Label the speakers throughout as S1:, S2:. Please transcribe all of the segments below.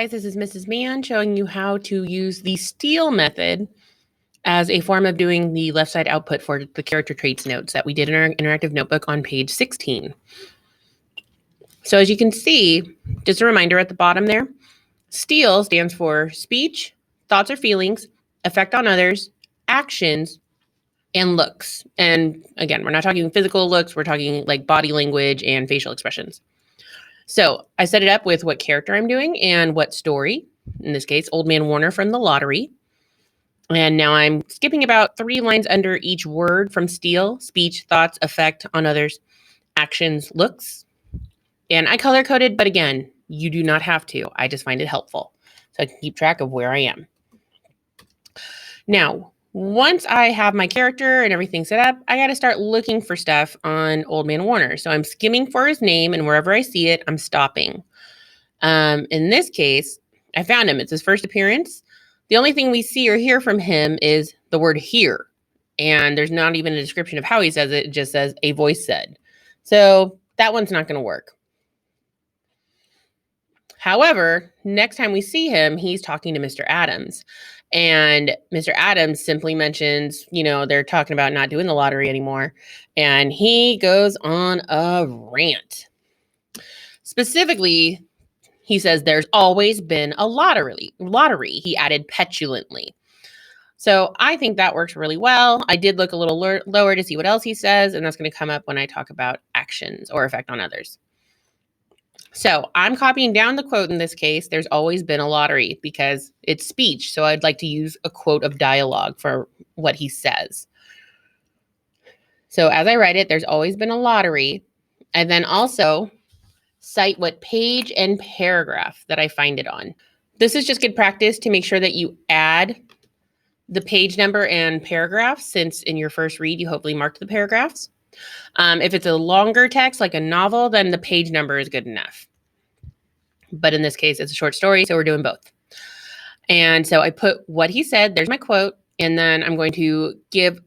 S1: Guys, this is Mrs. Mann showing you how to use the steal method as a form of doing the left side output for the character traits notes that we did in our interactive notebook on page 16. So as you can see, just a reminder at the bottom there, steal stands for speech, thoughts or feelings, effect on others, actions, and looks. And again, we're not talking physical looks, we're talking like body language and facial expressions. So I set it up with what character I'm doing and what story, in this case, Old Man Warner from The Lottery. And now I'm skipping about 3 lines under each word from steal, speech, thoughts, effect on others, actions, looks. And I color coded, but again, you do not have to. I just find it helpful so I can keep track of where I am. Now, once I have my character and everything set up, I got to start looking for stuff on Old Man Warner. So I'm skimming for his name, and wherever I see it, I'm stopping. In this case, I found him. It's his first appearance. The only thing we see or hear from him is the word here. And there's not even a description of how he says it. It just says a voice said. So that one's not going to work. However, next time we see him, he's talking to Mr. Adams. And Mr. Adams simply mentions, they're talking about not doing the lottery anymore. And he goes on a rant. Specifically, he says there's always been a lottery, he added petulantly. So I think that works really well. I did look a little lower to see what else he says, and that's going to come up when I talk about actions or effect on others. So I'm copying down the quote in this case, there's always been a lottery, because it's speech. So I'd like to use a quote of dialogue for what he says. So as I write it, there's always been a lottery. And then also cite what page and paragraph that I find it on. This is just good practice to make sure that you add the page number and paragraph, since in your first read, you hopefully marked the paragraphs. If it's a longer text, like a novel, then the page number is good enough. But in this case, it's a short story, so we're doing both. And so I put what he said, there's my quote, and then I'm going to give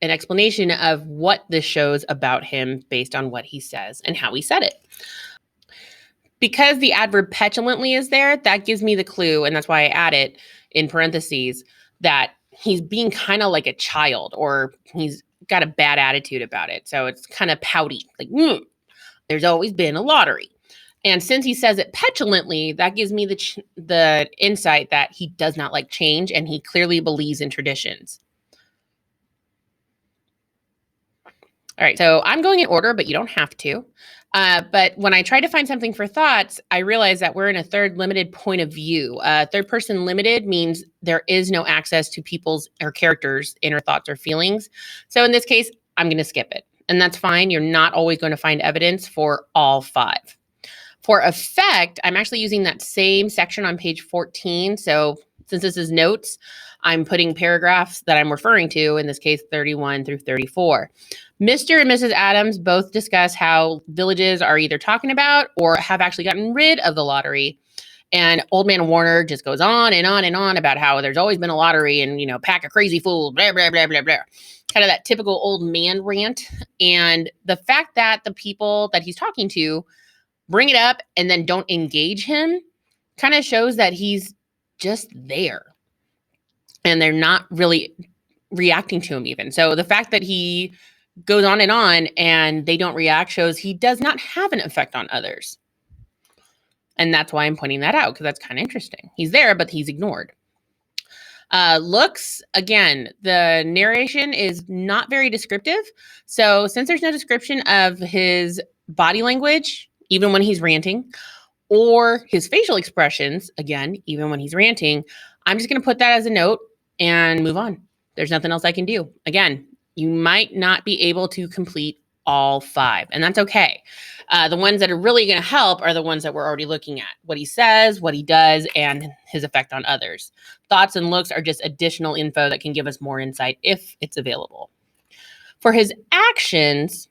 S1: an explanation of what this shows about him based on what he says and how he said it. Because the adverb petulantly is there, that gives me the clue, and that's why I add it in parentheses, that he's being kind of like a child, or he's got a bad attitude about it. So it's kind of pouty, like, there's always been a lottery. And since he says it petulantly, that gives me the insight that he does not like change, and he clearly believes in traditions. All right, so I'm going in order, but you don't have to. But when I try to find something for thoughts, I realize that we're in a third limited point of view. Third person limited means there is no access to people's or characters' inner thoughts or feelings. So in this case, I'm going to skip it. And that's fine. You're not always going to find evidence for all 5. For effect, I'm actually using that same section on page 14. So since this is notes, I'm putting paragraphs that I'm referring to, in this case, 31 through 34. Mr. and Mrs. Adams both discuss how villages are either talking about or have actually gotten rid of the lottery. And Old Man Warner just goes on and on and on about how there's always been a lottery and, pack of crazy fools, blah, blah, blah, blah, blah. Kind of that typical old man rant. And the fact that the people that he's talking to bring it up and then don't engage him kind of shows that he's just there. And they're not really reacting to him even. So the fact that he goes on and they don't react shows he does not have an effect on others. And that's why I'm pointing that out, because that's kind of interesting. He's there, but he's ignored. Looks, again, the narration is not very descriptive. So since there's no description of his body language, even when he's ranting, or his facial expressions, again, even when he's ranting, I'm just going to put that as a note and move on. There's nothing else I can do. Again, you might not be able to complete all 5, and that's okay. The ones that are really going to help are the ones that we're already looking at. What he says, what he does, and his effect on others. Thoughts and looks are just additional info that can give us more insight if it's available. For his actions,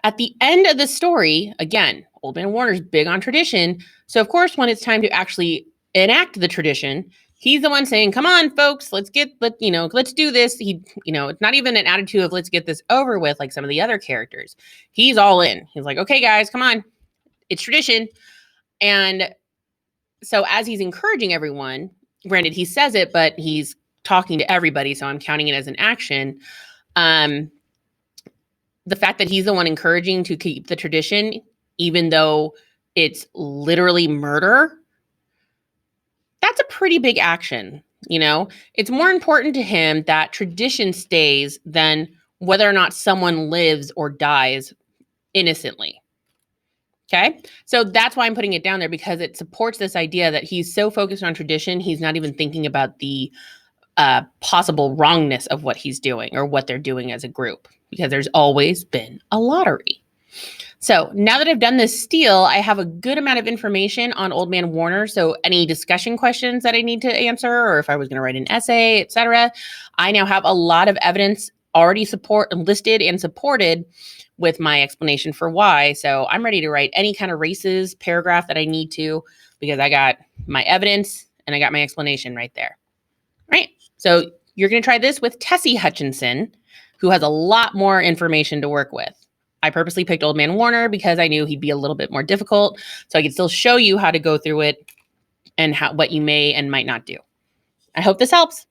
S1: at the end of the story, again, Old Man Warner's big on tradition. So of course, when it's time to actually enact the tradition, he's the one saying, come on, folks, let's do this. It's not even an attitude of let's get this over with like some of the other characters. He's all in. He's like, okay, guys, come on. It's tradition. And So as he's encouraging everyone, granted he says it, but he's talking to everybody, so I'm counting it as an action. The fact that he's the one encouraging to keep the tradition, even though it's literally murder, that's a pretty big action. You know, it's more important to him that tradition stays than whether or not someone lives or dies innocently. Okay. So that's why I'm putting it down there, because it supports this idea that he's so focused on tradition, he's not even thinking about the possible wrongness of what he's doing or what they're doing as a group, because there's always been a lottery. So now that I've done this steal, I have a good amount of information on Old Man Warner. So any discussion questions that I need to answer, or if I was going to write an essay, etc., I now have a lot of evidence already listed and supported with my explanation for why. So I'm ready to write any kind of races paragraph that I need to, because I got my evidence and I got my explanation right there. Right. So you're going to try this with Tessie Hutchinson, who has a lot more information to work with. I purposely picked Old Man Warner because I knew he'd be a little bit more difficult, so I could still show you how to go through it and what you may and might not do. I hope this helps.